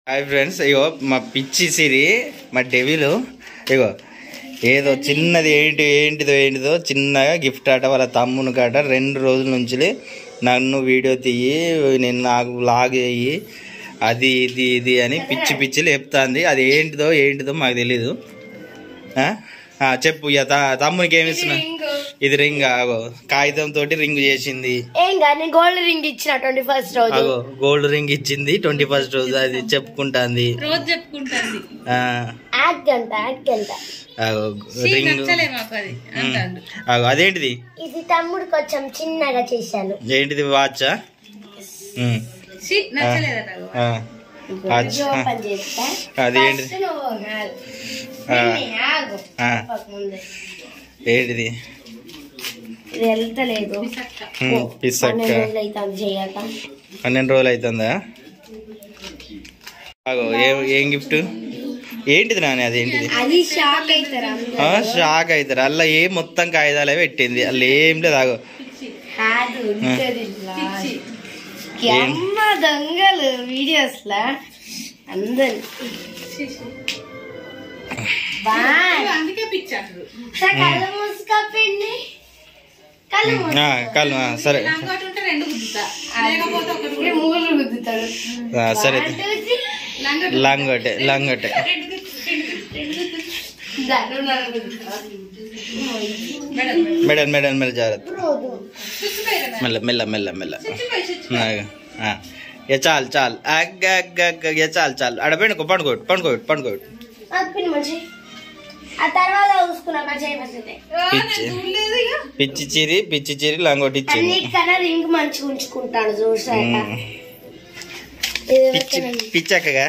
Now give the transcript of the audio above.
Hi friends, ఇగో మా పిచ్చి సిరి మా డెవిలు ఇగో ఏదో చిన్నది ఏంటిదో చిన్నగా గిఫ్ట్ ఆట వాళ్ళ తమ్ముని కాట 2 రోజుల నుంచి నన్ను వీడియో తీయి, నేను నాకు వ్లాగ్ అయ్యి అది ఇది అని పిచ్చిలు చెప్తాంది. అది ఏంటిదో మాకు తెలీదు. చెప్పు తమ్మునికి ఏమి ఇస్తున్నా? ఇది రింగ్, కాగితం తోటి రింగ్ చేసింది. గోల్డ్ రింగ్ ఇచ్చిన 21st రోజు గోల్డ్ రింగ్ ఇచ్చింది 21st రోజు. అది చెప్పుకుంటాంది అదేంటిది? ఇది తమ్ముడు కొంచెం చిన్నగా చేశాను. ఏంటిది? వాచ్? అదేంటిది? ఏంటిది? వెళ్తలేదు. 12 రోజులు అవుతుందా? ఏం గిఫ్ట్? ఏంటిది నాని? అదేంటిది? షాక్ అవుతారు. అలా ఏం మొత్తం కాగితాలే పెట్టింది, అలా ఏం లేదు. దొంగలు వీడియోస్ లా అందరు కళ్ళు సరే సరే లంగొట్టే మెడ జాగ్రత్త, మెల్ల చాలు చాలు ఆడ పండుకోడు. పిచ్చి చిరి లంగోటి ఇచ్చింది. రింగ్ మంచిగా ఉంచుకుంటాడు పిచ్చక్కగా.